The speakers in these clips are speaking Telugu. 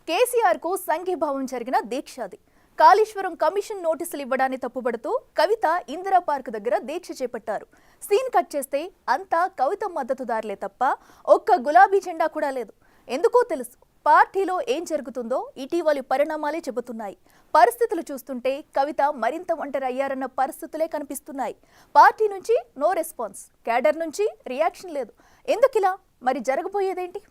కేసీఆర్ కు సంఘీభావం జరిగిన దీక్ష అది. కాళేశ్వరం కమిషన్ నోటీసులు ఇవ్వడాన్ని తప్పుపడుతూ కవిత ఇందిరా పార్క్ దగ్గర దీక్ష చేపట్టారు. సీన్ కట్ చేస్తే అంతా కవిత మద్దతుదారులే తప్ప ఒక్క గులాబీ జెండా కూడా లేదు. ఎందుకో తెలుసు, పార్టీలో ఏం జరుగుతుందో ఇటీవలి పరిణామాలే చెబుతున్నాయి. పరిస్థితులు చూస్తుంటే కవిత మరింత ఒంటరి అయ్యారన్న పరిస్థితులే కనిపిస్తున్నాయి. పార్టీ నుంచి నో రెస్పాన్స్, క్యాడర్ నుంచి రియాక్షన్ లేదు. ఎందుకిలా? మరి జరగబోయేదేంటి?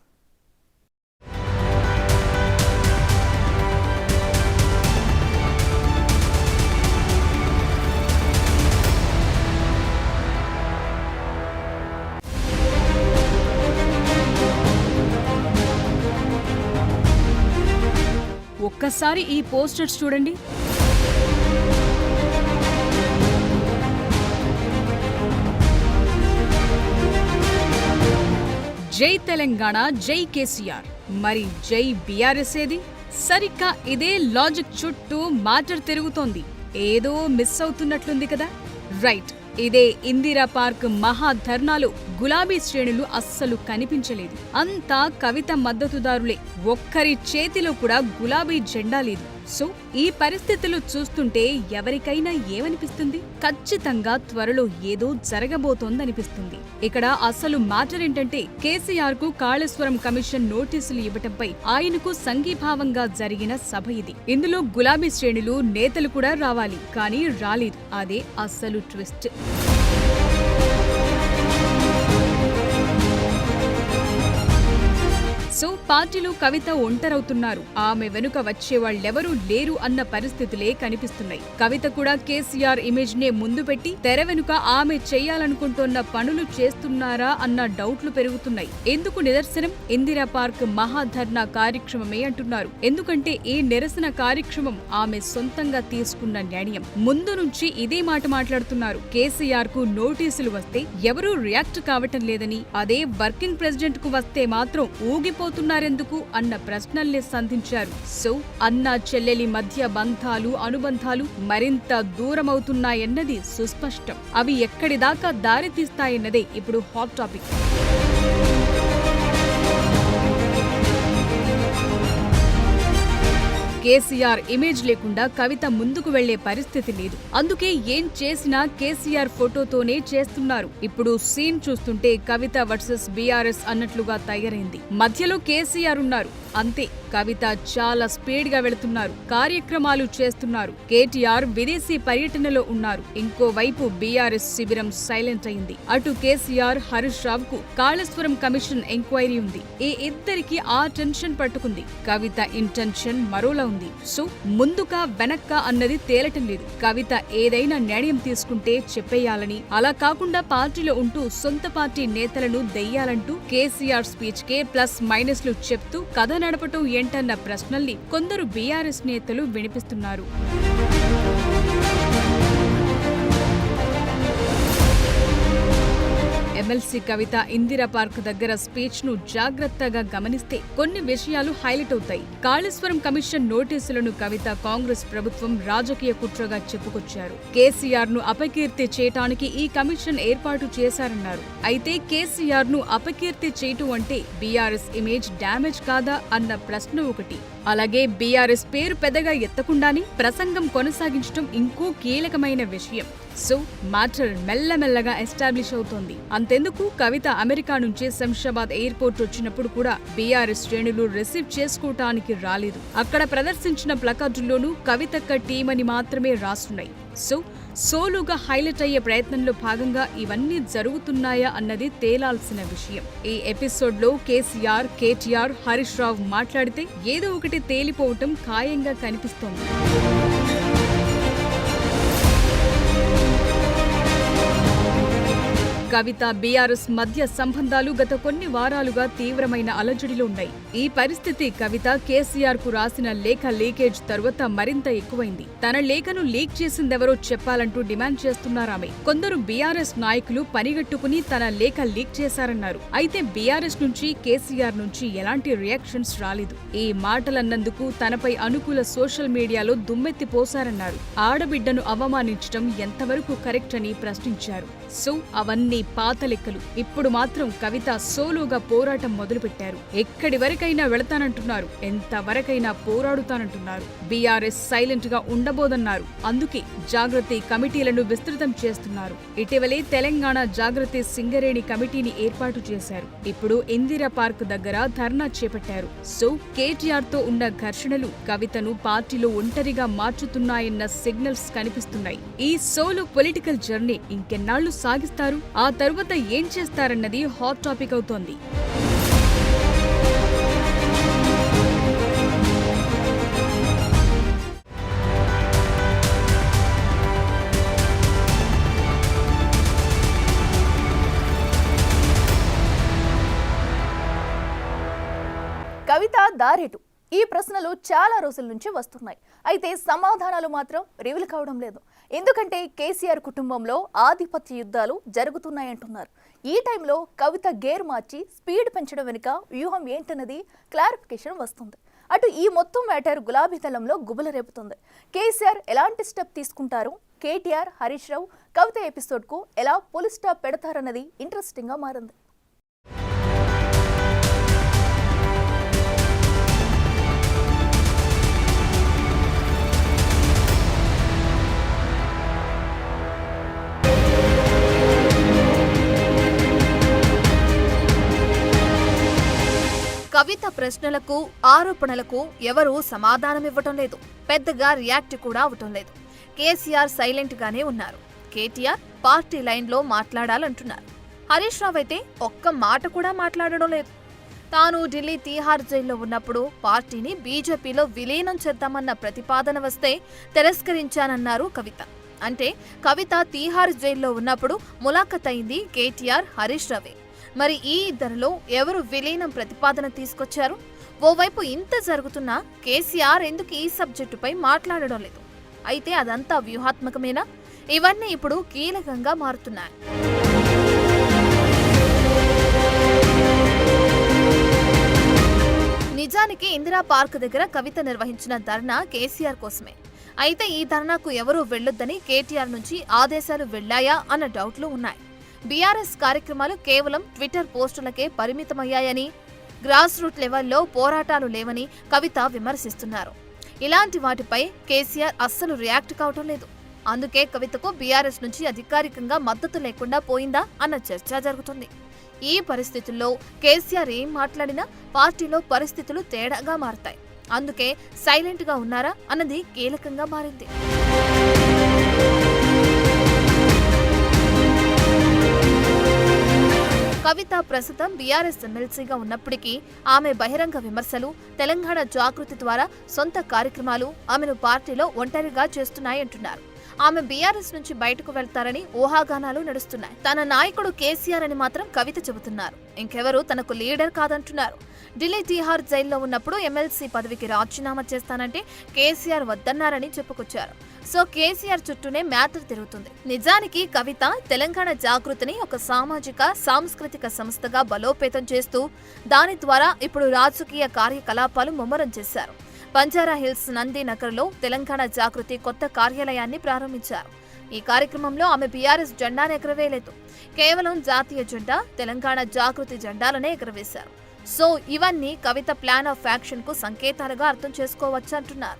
ఒక్కసారి ఈ పోస్టర్స్ చూడండి. జై తెలంగాణ, జై కేసీఆర్. మరి జై బీఆర్ఎస్ ఏది? సరిగ్గా ఇదే లాజిక్ చుట్టూ మ్యాటర్ తిరుగుతోంది. ఏదో మిస్ అవుతున్నట్లుంది కదా. రైట్, ఇదే ఇందిరా పార్క్ మహాధర్నాలో గులాబీ శ్రేణులు అస్సలు కనిపించలేదు. అంతా కవిత మద్దతుదారులే. ఒక్కరి చేతిలో కూడా గులాబీ జెండా లేదు. సో ఈ పరిస్థితులు చూస్తుంటే ఎవరికైనా ఏమనిపిస్తుంది? ఖచ్చితంగా త్వరలో ఏదో జరగబోతోందనిపిస్తుంది. ఇక్కడ అసలు మ్యాటర్ ఏంటంటే, కేసీఆర్ కు కాళేశ్వరం కమిషన్ నోటీసులు ఇవ్వటంపై ఆయనకు సంఘీభావంగా జరిగిన సభ ఇది. ఇందులో గులాబీ శ్రేణులు నేతలు కూడా రావాలి, కానీ రాలేదు. అదే అసలు ట్విస్ట్. సో పార్టీలో కవిత ఒంటరవుతున్నారు. ఆమె వెనుక వచ్చేవాళ్లెవరూ లేరు అన్న పరిస్థితులే కనిపిస్తున్నాయి. కవిత కూడా కేసీఆర్ ఇమేజ్ నే ముందు పెట్టి తెర వెనుక ఆమె చేయాలనుకుంటోన్న పనులు చేస్తున్నారా అన్న డౌట్లు పెరుగుతున్నాయి. ఎందుకు నిదర్శనం? ఇందిరా పార్క్ మహాధర్నా కార్యక్రమమే అంటున్నారు. ఎందుకంటే ఈ నిరసన కార్యక్రమం ఆమె సొంతంగా తీసుకున్న నిర్ణయం. ముందు నుంచి ఇదే మాట మాట్లాడుతున్నారు. కేసీఆర్ కు నోటీసులు వస్తే ఎవరూ రియాక్ట్ కావటం లేదని, అదే వర్కింగ్ ప్రెసిడెంట్ కు వస్తే మాత్రం ఊగిపోతున్నారెందుకు అన్న ప్రశ్నల్ని సంధించారు. సో అన్నా చెల్లెలి మధ్య బంధాలు, అనుబంధాలు మరింత దూరమవుతున్నాయన్నది సుస్పష్టం. అవి ఎక్కడిదాకా దారితీస్తాయన్నదే ఇప్పుడు హాట్ టాపిక్. కేసీఆర్ ఇమేజ్ లేకుండా కవిత ముందుకు వెళ్లే పరిస్థితి లేదు. అందుకే ఏం చేసినా కేసీఆర్ ఫోటోతోనే చేస్తున్నారు. ఇప్పుడు సీన్ చూస్తుంటే కవిత వర్సెస్ బీఆర్ఎస్ అన్నట్లుగా తయారైంది. మధ్యలో కేసీఆర్ ఉన్నారు, అంతే. కవిత చాలా స్పీడ్ గా వెళుతున్నారు, కార్యక్రమాలు చేస్తున్నారు. కేటీఆర్ విదేశీ పర్యటనలో ఉన్నారు. ఇంకోవైపు బీఆర్ఎస్ శిబిరం సైలెంట్ అయింది. అటు కేసీఆర్, హరీష్ రావు కు కాళేశ్వరం కమిషన్ ఎంక్వైరీ ఉంది. ఈ ఇద్దరికి ఆ టెన్షన్ పట్టుకుంది. కవిత ఇంటెన్షన్ మరోలా ఉంది. సో ముందుకా వెనక్కా అన్నది తేలటం లేదు. కవిత ఏదైనా నిర్ణయం తీసుకుంటే చెప్పేయాలని, అలా కాకుండా పార్టీలో ఉంటూ సొంత పార్టీ నేతలను దెయ్యాలంటూ కేసీఆర్ స్పీచ్ కే ప్లస్ మైనస్లు చెప్తూ కథ నడపటం ఏంటన్న ప్రశ్నల్ని కొందరు బీఆర్ఎస్ నేతలు వినిపిస్తున్నారు. ఎమ్మెల్సీ కవిత ఇందిరా పార్క్ దగ్గర స్పీచ్ ను జాగ్రత్తగా గమనిస్తే కొన్ని విషయాలు హైలైట్ అవుతాయి. కాళేశ్వరం కమిషన్ నోటీసులను కవిత కాంగ్రెస్ ప్రభుత్వం రాజకీయ కుట్రగా చెప్పుకొచ్చారు. కేసీఆర్ ను అపకీర్తి చేయటానికి ఈ కమిషన్ ఏర్పాటు చేశారన్నారు. అయితే కేసీఆర్ ను అపకీర్తి చేయటం అంటే బీఆర్ఎస్ ఇమేజ్ డ్యామేజ్ కాదా అన్న ప్రశ్న ఒకటి. అలాగే బీఆర్ఎస్ పేరు పెద్దగా ఎత్తకుండానే ప్రసంగం కొనసాగించడం ఇంకో కీలకమైన విషయం. సో మ్యాటర్ మెల్లమెల్లగా ఎస్టాబ్లిష్ అవుతోంది. అంతెందుకు, కవిత అమెరికా నుంచి శంషాబాద్ ఎయిర్పోర్ట్ వచ్చినప్పుడు కూడా బీఆర్ఎస్ శ్రేణులు రిసీవ్ చేసుకోవటానికి రాలేదు. అక్కడ ప్రదర్శించిన ప్లకార్డుల్లోనూ కవితక్క టీం అని మాత్రమే రాస్తున్నాయి. సో సోలుగా హైలైట్ అయ్యే ప్రయత్నంలో భాగంగా ఇవన్నీ జరుగుతున్నాయా అన్నది తేలాల్సిన విషయం. ఈ ఎపిసోడ్ లో కేసీఆర్, కేటీఆర్, హరీష్ రావు మాట్లాడితే ఏదో ఒకటి తేలిపోవటం ఖాయంగా కనిపిస్తోంది. కవిత, బీఆర్ఎస్ మధ్య సంబంధాలు గత కొన్ని వారాలుగా తీవ్రమైన అలజడిలో ఉన్నాయి. ఈ పరిస్థితి కవిత కేసీఆర్ కు రాసిన లేఖ లీకేజ్ తరువాత మరింత ఎక్కువైంది. తన లేఖను లీక్ చేసిందెవరో చెప్పాలంటూ డిమాండ్ చేస్తున్నారామె. కొందరు బీఆర్ఎస్ నాయకులు పనిగట్టుకుని తన లేఖ లీక్ చేశారన్నారు. అయితే బీఆర్ఎస్ నుంచి, కేసీఆర్ నుంచి ఎలాంటి రియాక్షన్స్ రాలేదు. ఈ మాటలన్నందుకు తనపై అనుకూల సోషల్ మీడియాలో దుమ్మెత్తి పోశారన్నారు. ఆడబిడ్డను అవమానించడం ఎంతవరకు కరెక్ట్ అని ప్రశ్నించారు. సో అవన్నీ అవన్నీ పాత లెక్కలు. ఇప్పుడు మాత్రం కవిత సోలోగా పోరాటం మొదలుపెట్టారు. ఎక్కడి వరకైనా వెళతానంటున్నారు, ఎంత వరకైనా పోరాడుతానంటున్నారు. బీఆర్ఎస్ సైలెంట్ గా ఉండబోదన్నారు. అందుకే జాగృతి కమిటీలను విస్తృతం చేస్తున్నారు. ఇటీవలే తెలంగాణ జాగృతి సింగరేణి కమిటీని ఏర్పాటు చేశారు. ఇప్పుడు ఇందిరా పార్క్ దగ్గర ధర్నా చేపట్టారు. సో కేటీఆర్ తో ఉన్న ఘర్షణలు కవితను పార్టీలో ఒంటరిగా మార్చుతున్నాయన్న సిగ్నల్స్ కనిపిస్తున్నాయి. ఈ సోలో పొలిటికల్ జర్నీ ఇంకెన్నాళ్లు సాగిస్తారు, ఆ తరువాత ఏం చేస్తారన్నది హాట్ టాపిక్ అవుతోంది. కవిత దారేటు ఈ ప్రశ్నలు చాలా రోజుల నుంచి వస్తున్నాయి. అయితే సమాధానాలు మాత్రం రివీల్ కావడం లేదు. ఎందుకంటే కేసీఆర్ కుటుంబంలో ఆధిపత్య యుద్ధాలు జరుగుతున్నాయంటున్నారు. ఈ టైంలో కవిత గేర్ మార్చి స్పీడ్ పెంచడం వెనుక వ్యూహం ఏంటన్నది క్లారిఫికేషన్ వస్తుంది. అటు ఈ మొత్తం మ్యాటర్ గులాబీ దళంలో గుబుల రేపుతుంది. కేసీఆర్ ఎలాంటి స్టెప్ తీసుకుంటారు, కేటీఆర్, హరీష్ రావు కవిత ఎపిసోడ్కు ఎలా పోలీస్ స్టాప్ పెడతారన్నది ఇంట్రెస్టింగ్గా మారింది. కవిత ప్రశ్నలకు, ఆరోపణలకు ఎవరూ సమాధానమివ్వటం లేదు. పెద్దగా రియాక్ట్ కూడా అవటం లేదు. కేసీఆర్ సైలెంట్ గానే ఉన్నారు. కేటీఆర్ పార్టీ లైన్లో మాట్లాడాలంటున్నారు. హరీష్ రావు అయితే ఒక్క మాట కూడా మాట్లాడడం లేదు. తాను ఢిల్లీ తీహార్ జైల్లో ఉన్నప్పుడు పార్టీని బీజేపీలో విలీనం చేద్దామన్న ప్రతిపాదన వస్తే తిరస్కరించానన్నారు కవిత. అంటే కవిత తీహార్ జైల్లో ఉన్నప్పుడు ములాఖత్ అయింది కేటీఆర్, హరీష్ రావే. మరి ఈ ఇద్దరిలో ఎవరు విలీనం ప్రతిపాదన తీసుకొచ్చారు? ఓవైపు ఇంత జరుగుతున్నా కేసీఆర్ ఎందుకు ఈ సబ్జెక్టుపై మాట్లాడడం లేదు? అయితే అదంతా వ్యూహాత్మకమేనా? ఇవన్నీ ఇప్పుడు కీలకంగా మారుతున్నాయి. నిజానికి ఇందిరా పార్క్ దగ్గర కవిత నిర్వహించిన ధర్నా కేసీఆర్ కోసమే. అయితే ఈ ధర్నాకు ఎవరూ వెళ్లొద్దని కేటీఆర్ నుంచి ఆదేశాలు వెళ్లాయా అన్న డౌట్లు ఉన్నాయి. బీఆర్ఎస్ కార్యక్రమాలు కేవలం ట్విట్టర్ పోస్టులకే పరిమితమయ్యాయని, గ్రాస్ రూట్ లెవెల్లో పోరాటాలు లేవని కవిత విమర్శిస్తున్నారు. ఇలాంటి వాటిపై కేసీఆర్ అస్సలు రియాక్ట్ కావటం లేదు. అందుకే కవితకు బీఆర్ఎస్ నుంచి అధికారికంగా మద్దతు లేకుండా పోయిందా అన్న చర్చ జరుగుతుంది. ఈ పరిస్థితుల్లో కేసీఆర్ ఏం మాట్లాడినా పార్టీలో పరిస్థితులు తేడాగా మారతాయి. అందుకే సైలెంట్ గా ఉన్నారా అన్నది కీలకంగా మారింది. కవిత ప్రస్తుతం బీఆర్ఎస్ ఎమ్మెల్సీగా ఉన్నప్పటికీ ఆమె బహిరంగ విమర్శలు, తెలంగాణ జాగృతి ద్వారా సొంత కార్యక్రమాలు ఆమెను పార్టీలో ఒంటరిగా చేస్తున్నాయంటున్నారు. ఆమె బీఆర్ఎస్ నుంచి బయటకు వెళ్తారని ఊహాగానాలు నడుస్తున్నాయి. తన నాయకుడు కేసీఆర్ అని మాత్రం కవిత చెబుతున్నారు. ఇంకెవరూ తనకు లీడర్ కాదంటున్నారు. ఢిల్లీ తీహార్ జైల్లో ఉన్నప్పుడు ఎమ్మెల్సీ పదవికి రాజీనామా చేస్తానంటే కేసీఆర్ వద్దన్నారని చెప్పుకొచ్చారు. సో కేసీఆర్ చుట్టూనే మ్యాటర్ తిరుగుతుంది. నిజానికి కవిత తెలంగాణ జాగృతిని ఒక సామాజిక, సాంస్కృతిక సంస్థగా బలోపేతం చేస్తూ దాని ద్వారా ఇప్పుడు రాజకీయ కార్యకలాపాలు ముమ్మరం చేశారు. బంజారా హిల్స్ నందినగర్లో తెలంగాణ జాగృతి కొత్త కార్యాలయాన్ని ప్రారంభించారు. ఈ కార్యక్రమంలో ఆమె బీఆర్ఎస్ జెండాను ఎగరవేయలేదు. కేవలం జాతీయ జెండా, తెలంగాణ జాగృతి జెండాలనే ఎగరవేశారు. సో ఇవన్నీ కవిత ప్లాన్ ఆఫ్ యాక్షన్ కు సంకేతాలుగా అర్థం చేసుకోవచ్చు అంటున్నారు.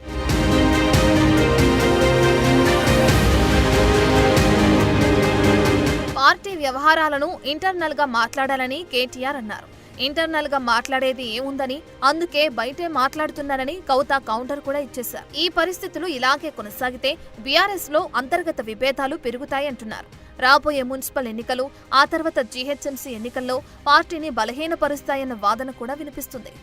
పార్టీ వ్యవహారాలను ఇంటర్నల్ గా మాట్లాడాలని కేటీఆర్ అన్నారు. ఇంటర్నల్ గా మాట్లాడేది ఏముందని, అందుకే బయటే మాట్లాడుతున్నారని కవిత కౌంటర్ కూడా ఇచ్చేశారు. ఈ పరిస్థితులు ఇలాగే కొనసాగితే బీఆర్ఎస్ లో అంతర్గత విభేదాలు పెరుగుతాయంటున్నారు. రాబోయే మున్సిపల్ ఎన్నికలు, ఆ తర్వాత జీహెచ్ఎంసీ ఎన్నికల్లో పార్టీని బలహీనపరుస్తాయన్న వాదన కూడా వినిపిస్తుంది.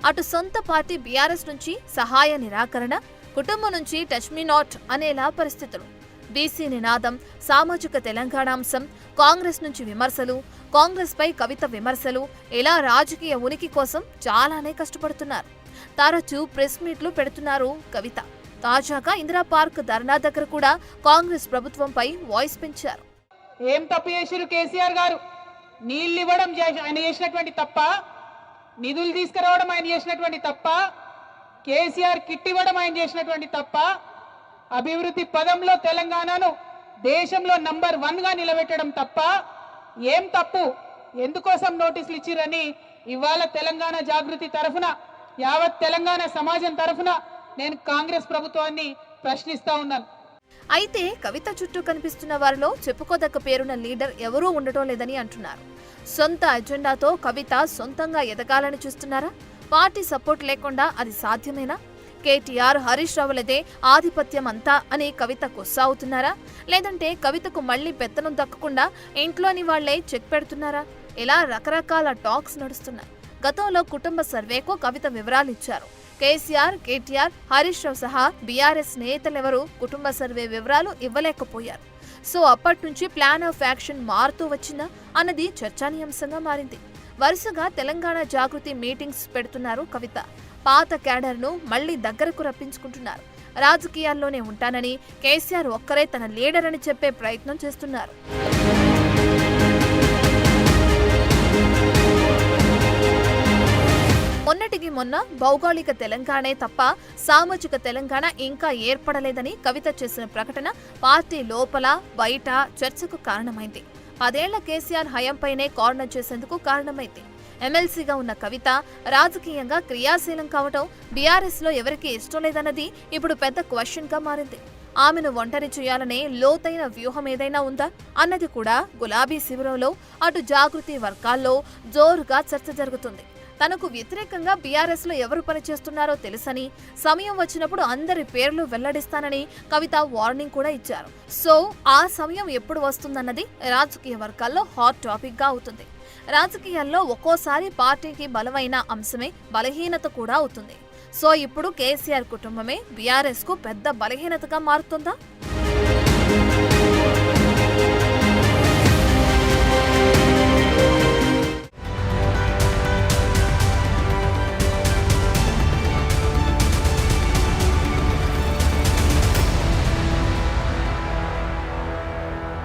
అటు సొంత పార్టీ బీఆర్ఎస్ నుంచి సహాయ నిరాకరణ, కుటుంబం నుంచి టచ్ మీ నాట్ అనేలా పరిస్థితులు. బీసీ నినాదం, సామాజిక తెలంగాణ అంశం, కాంగ్రెస్ నుంచి విమర్శలు, కాంగ్రెస్ పై కవిత విమర్శలు, ఇలా రాజకీయ ఉనికి కోసం చాలానే కష్టపడుతున్నారు. తరచూ ప్రెస్ మీట్లు పెడుతున్నారు కవిత. తాజాగా ఇందిరా పార్క్ ధర్నా దగ్గర కూడా కాంగ్రెస్ ప్రభుత్వంపై వాయిస్ పెంచారు. ఏం తప్పు చేసిరు కేసీఆర్ గారు? నీళ్ళు ఇవ్వడం ఆయన చేసినటువంటి తప్ప, నిధులు తీసుకురావడం ఆయన చేసినటువంటి తప్ప, కేసీఆర్ కిట్ ఇవ్వడం ఆయన చేసినటువంటి తప్ప, అభివృద్ధి పదంలో తెలంగాణను దేశంలో నంబర్ 1 గా నిలబెట్టడం తప్ప ఏం తప్పు, ఎందుకోసం నోటీసులు ఇచ్చిరని ఇవాళ తెలంగాణ జాగృతి తరఫున, యావత్ తెలంగాణ సమాజం తరఫున నేను కాంగ్రెస్ ప్రభుత్వాన్ని ప్రశ్నిస్తా ఉన్నాను. అయితే కవిత చుట్టూ కనిపిస్తున్న వారిలో చెప్పుకోదగ్గ పేరున్న లీడర్ ఎవరూ ఉండటం లేదని అంటున్నారు. సొంత అజెండాతో కవిత సొంతంగా ఎదగాలని చూస్తున్నారా? పార్టీ సపోర్ట్ లేకుండా అది సాధ్యమేనా? కేటీఆర్, హరీష్ రావులదే ఆధిపత్యం అంతా అని కవిత కొస్సావుతున్నారా? లేదంటే కవితకు మళ్లీ పెత్తనం దక్కకుండా ఇంట్లోని వాళ్లే చెక్ పెడుతున్నారా? ఇలా రకరకాల టాక్స్ నడుస్తున్నాయి. గతంలో కుటుంబ సర్వేకు కవిత వివరాలు ఇచ్చారు. కేసీఆర్, కేటీఆర్, హరీష్ రావు సహా బీఆర్ఎస్ నేతలెవరూ కుటుంబ సర్వే వివరాలు ఇవ్వలేకపోయారు. సో అప్పటి నుంచి ప్లాన్ ఆఫ్ యాక్షన్ మారుతూ వచ్చిందా అన్నది చర్చానీయాంశంగా మారింది. వరుసగా తెలంగాణ జాగృతి మీటింగ్స్ పెడుతున్నారు కవిత. పాత క్యాడర్ను మళ్లీ దగ్గరకు రప్పించుకుంటున్నారు. రాజకీయాల్లోనే ఉంటానని కేసీఆర్ ఒక్కరే తన లీడర్ అని చెప్పే ప్రయత్నం చేస్తున్నారు. మొన్నటికి మొన్న భౌగోళిక తెలంగాణే తప్ప సామాజిక తెలంగాణ ఇంకా ఏర్పడలేదని కవిత చేసిన ప్రకటన పార్టీ లోపల బయట చర్చకు కారణమైంది. 10 ఏళ్ల కేసీఆర్ హయాంపైనే కార్నర్ చేసేందుకు కారణమైంది. ఎమ్మెల్సీగా ఉన్న కవిత రాజకీయంగా క్రియాశీలం కావటం బీఆర్ఎస్ లో ఎవరికి ఇష్టం లేదన్నది ఇప్పుడు పెద్ద క్వశ్చన్ గా మారింది. ఆమెను ఒంటరి చేయాలనే లోతైన వ్యూహం ఏదైనా ఉందా అన్నది కూడా గులాబీ శిబిరంలో అటు జాగృతి వర్గాల్లో జోరుగా చర్చ జరుగుతుంది. తనకు వ్యతిరేకంగా బీఆర్ఎస్ లో ఎవరు పనిచేస్తున్నారో తెలుసని, సమయం వచ్చినప్పుడు అందరి పేర్లు వెల్లడిస్తానని కవిత వార్నింగ్ కూడా ఇచ్చారు. సో ఆ సమయం ఎప్పుడు వస్తుందన్నది రాజకీయ వర్గాల్లో హాట్ టాపిక్ గా అవుతుంది. రాజకీయాల్లో ఒక్కోసారి పార్టీకి బలమైన అంశమే బలహీనత కూడా అవుతుంది. సో ఇప్పుడు కేసీఆర్ కుటుంబమే బీఆర్ఎస్ కు పెద్ద బలహీనతగా మారుతుందా?